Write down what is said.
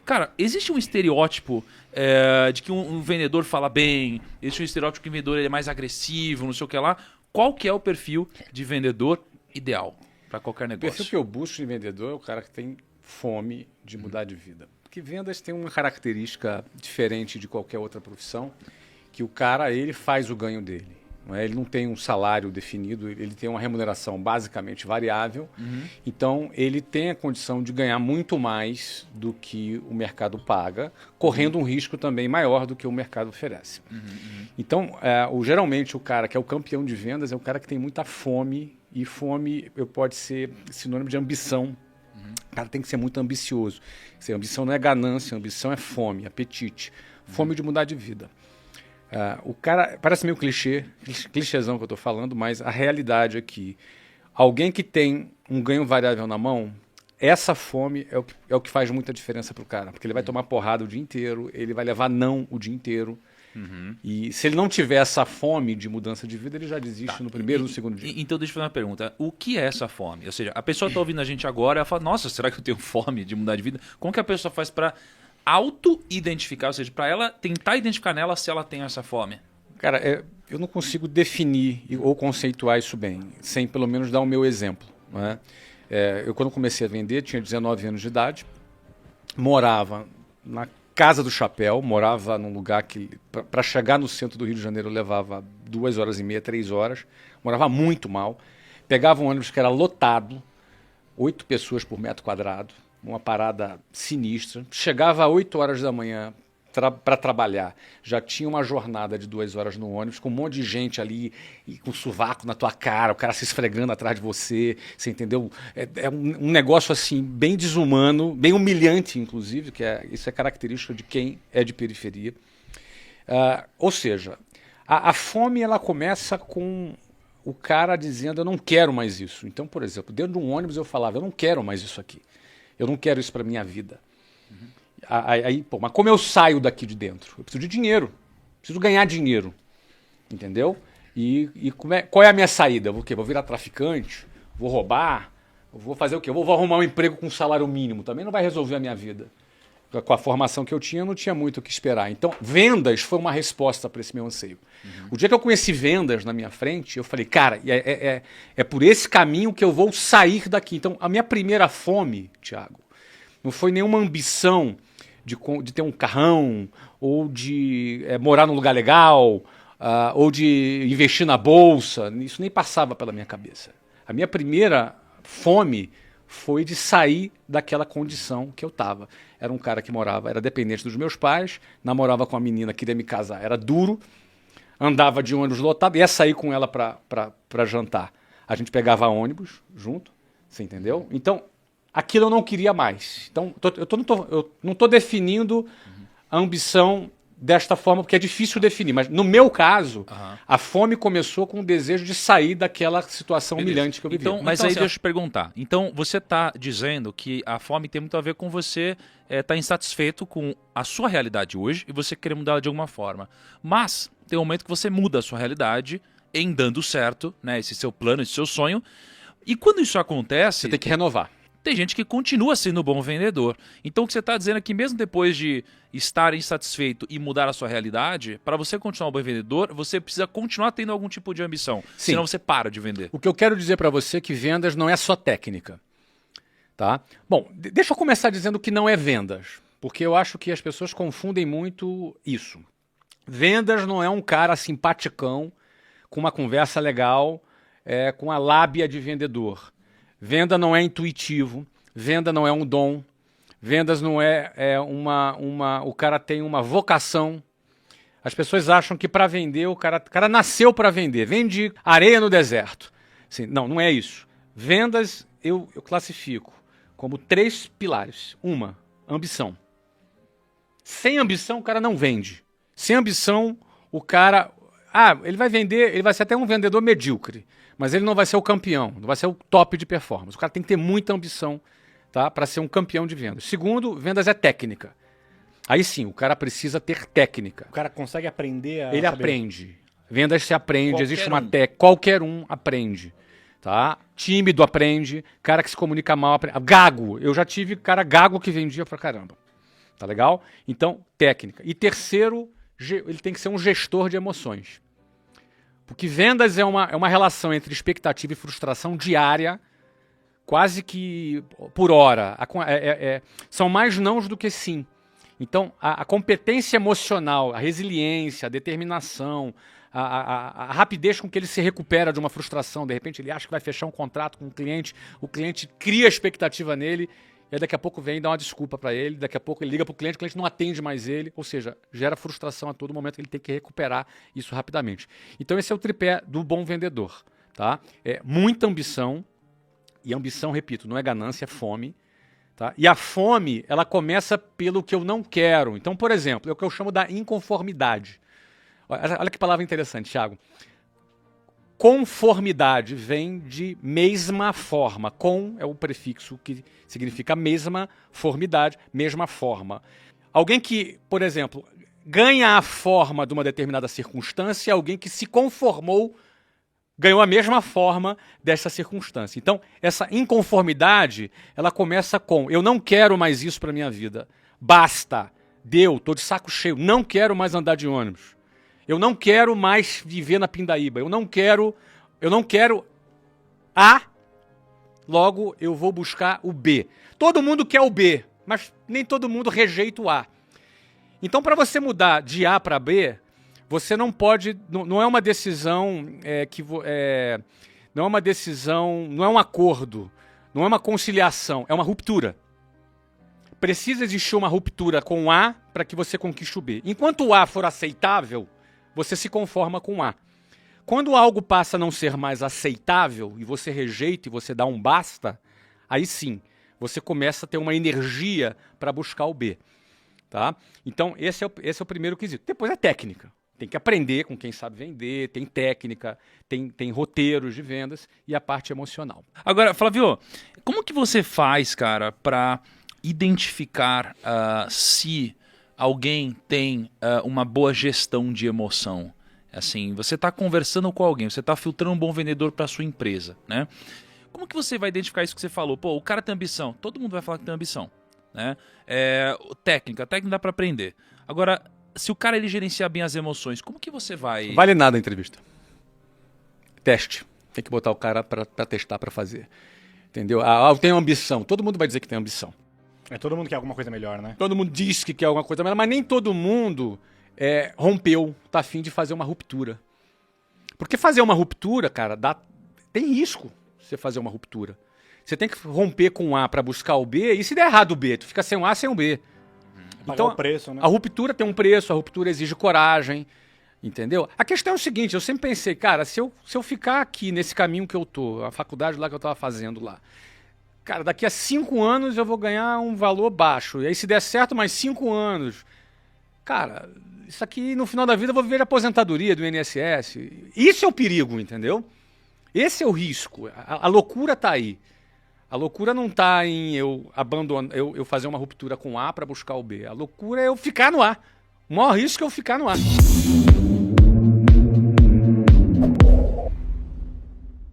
Cara, existe um estereótipo de que um vendedor fala bem, existe um estereótipo que o vendedor ele é mais agressivo, não sei o que lá. Qual que é o perfil de vendedor ideal para qualquer O negócio? perfil que eu busco de vendedor é o cara que tem fome de mudar de vida. Porque vendas tem uma característica diferente de qualquer outra profissão, que o cara ele faz o ganho dele. Não é? Ele não tem um salário definido, ele tem uma remuneração basicamente variável. Então, ele tem a condição de ganhar muito mais do que o mercado paga, correndo um risco também maior do que o mercado oferece. Então, geralmente, o cara que é o campeão de vendas é o cara que tem muita fome, e fome pode ser sinônimo de ambição. O cara tem que ser muito ambicioso. Ambição não é ganância, ambição é fome, apetite. Fome de mudar de vida. O cara, parece meio clichêzão que eu estou falando, mas a realidade é que alguém que tem um ganho variável na mão, essa fome é o que faz muita diferença para o cara. Porque ele vai tomar porrada o dia inteiro, ele vai levar não o dia inteiro. E se ele não tiver essa fome de mudança de vida, ele já desiste no primeiro ou no segundo dia. Então deixa eu fazer uma pergunta. O que é essa fome? Ou seja, a pessoa está ouvindo a gente agora, ela fala, nossa, será que eu tenho fome de mudar de vida? Como que a pessoa faz para auto-identificar, ou seja, para ela tentar identificar nela se ela tem essa fome? Cara, eu não consigo definir ou conceituar isso bem, sem pelo menos dar o meu exemplo. Não é? Eu, quando comecei a vender, tinha 19 anos de idade, morava na Casa do Chapéu, morava num lugar que, para chegar no centro do Rio de Janeiro, levava 2h30, 3 horas, morava muito mal, pegava um ônibus que era lotado, 8 pessoas por metro quadrado, uma parada sinistra, chegava às 8 horas da manhã para trabalhar, já tinha uma jornada de 2 horas no ônibus, com um monte de gente ali, e com sovaco na tua cara, o cara se esfregando atrás de você, você entendeu? É um negócio assim, bem desumano, bem humilhante, inclusive, isso é característica de quem é de periferia. Ou seja, a fome ela começa com o cara dizendo, eu não quero mais isso. Então, por exemplo, dentro de um ônibus eu falava, eu não quero mais isso aqui, eu não quero isso para minha vida. Mas como eu saio daqui de dentro? Eu preciso de dinheiro, preciso ganhar dinheiro, entendeu? E qual é a minha saída? Vou virar traficante? Vou roubar? Vou fazer o quê? Eu vou arrumar um emprego com salário mínimo, também não vai resolver a minha vida. Com a formação que eu não tinha muito o que esperar. Então, vendas foi uma resposta para esse meu anseio. O dia que eu conheci vendas na minha frente, eu falei, cara, é por esse caminho que eu vou sair daqui. Então, a minha primeira fome, Thiago, não foi nenhuma ambição de ter um carrão, ou de morar num lugar legal, ou de investir na bolsa. Isso nem passava pela minha cabeça. A minha primeira fome foi de sair daquela condição que eu estava. Era um cara que era dependente dos meus pais, namorava com uma menina, queria me casar, era duro, andava de ônibus lotado, ia sair com ela para jantar. A gente pegava ônibus junto, você entendeu? Então, aquilo eu não queria mais. Então, eu não estou definindo a ambição desta forma, porque é difícil definir. Mas, no meu caso, a fome começou com o desejo de sair daquela situação humilhante que eu vivia. Mas aí deixa eu te perguntar. Então, você está dizendo que a fome tem muito a ver com você estar insatisfeito com a sua realidade hoje e você querer mudá-la de alguma forma. Mas tem um momento que você muda a sua realidade em dando certo, né, esse seu plano, esse seu sonho. E quando isso acontece... Você tem que renovar. Tem gente que continua sendo um bom vendedor. Então o que você está dizendo é que mesmo depois de estar insatisfeito e mudar a sua realidade, para você continuar um bom vendedor, você precisa continuar tendo algum tipo de ambição. Sim. Senão você para de vender. O que eu quero dizer para você é que vendas não é só técnica. Tá? Bom, deixa eu começar dizendo que não é vendas, porque eu acho que as pessoas confundem muito isso. Vendas não é um cara simpaticão, com uma conversa legal, com a lábia de vendedor. Venda não é intuitivo, venda não é um dom, vendas não o cara tem uma vocação. As pessoas acham que para vender, o cara nasceu para vender, vende areia no deserto. Assim, não é isso. Vendas eu classifico como 3 pilares. Uma, ambição. Sem ambição o cara não vende. Sem ambição o cara... ele vai vender, ele vai ser até um vendedor medíocre, mas ele não vai ser o campeão, não vai ser o top de performance. O cara tem que ter muita ambição, tá, para ser um campeão de vendas. Segundo, vendas é técnica. Aí sim, o cara precisa ter técnica. O cara consegue aprender a Ele saber. Aprende. Vendas se aprende, Qualquer existe uma um. técnica. Qualquer um aprende. Tá? Tímido aprende, cara que se comunica mal aprende. Gago. Eu já tive cara gago que vendia pra caramba. Tá legal? Então, técnica. E terceiro, ele tem que ser um gestor de emoções. Porque vendas é uma relação entre expectativa e frustração diária, quase que por hora. São mais nãos do que sim. Então, a competência emocional, a resiliência, a determinação, a rapidez com que ele se recupera de uma frustração, de repente ele acha que vai fechar um contrato com o cliente cria expectativa nele, e aí daqui a pouco vem e dá uma desculpa para ele, daqui a pouco ele liga para o cliente não atende mais ele, ou seja, gera frustração a todo momento, ele tem que recuperar isso rapidamente. Então esse é o tripé do bom vendedor. Tá? É muita ambição, e ambição, repito, não é ganância, é fome. Tá? E a fome, ela começa pelo que eu não quero. Então, por exemplo, é o que eu chamo da inconformidade. Olha que palavra interessante, Thiago. Conformidade vem de mesma forma. Com é o prefixo que significa mesma, formidade, mesma forma. Alguém que, por exemplo, ganha a forma de uma determinada circunstância, alguém que se conformou, ganhou a mesma forma dessa circunstância. Então, essa inconformidade, ela começa com: eu não quero mais isso para minha vida. Basta. Deu, estou de saco cheio. Não quero mais andar de ônibus. Eu não quero mais viver na Pindaíba. Eu não quero A, logo eu vou buscar o B. Todo mundo quer o B, mas nem todo mundo rejeita o A. Então, para você mudar de A para B, você não pode, não é uma decisão não é uma decisão, não é um acordo, não é uma conciliação, é uma ruptura. Precisa existir uma ruptura com o A para que você conquiste o B. Enquanto o A for aceitável, você se conforma com o A. Quando algo passa a não ser mais aceitável e você rejeita e você dá um basta, aí sim, você começa a ter uma energia para buscar o B. Tá? Então, esse é o primeiro quesito. Depois é técnica. Tem que aprender com quem sabe vender, tem técnica, tem roteiros de vendas e a parte emocional. Agora, Flávio, como que você faz, cara, para identificar se alguém tem uma boa gestão de emoção? Assim, você está conversando com alguém, você está filtrando um bom vendedor para sua empresa, né? Como que você vai identificar isso que você falou? Pô, o cara tem ambição. Todo mundo vai falar que tem ambição, né? Técnica dá para aprender. Agora, se o cara ele gerenciar bem as emoções, como que você vai... Vale nada a entrevista. Teste. Tem que botar o cara para testar, para fazer. Entendeu? Eu tenho ambição. Todo mundo vai dizer que tem ambição. Todo mundo quer alguma coisa melhor, né? Todo mundo diz que quer alguma coisa melhor, mas nem todo mundo rompeu, tá afim de fazer uma ruptura. Porque fazer uma ruptura, cara, tem risco você fazer uma ruptura. Você tem que romper com um A para buscar o B, e se der errado o B, tu fica sem um A, sem um B. Então, o preço, né? A ruptura tem um preço, a ruptura exige coragem, entendeu? A questão é o seguinte, eu sempre pensei, cara, se eu ficar aqui nesse caminho que eu tô, a faculdade lá que eu tava fazendo lá, cara, daqui a 5 anos eu vou ganhar um valor baixo, e aí se der certo mais 5 anos, cara, isso aqui no final da vida eu vou viver de aposentadoria do INSS. Isso é o perigo, entendeu? Esse é o risco, a loucura tá aí. A loucura não está em eu fazer uma ruptura com A para buscar o B. A loucura é eu ficar no A. O maior risco é eu ficar no A.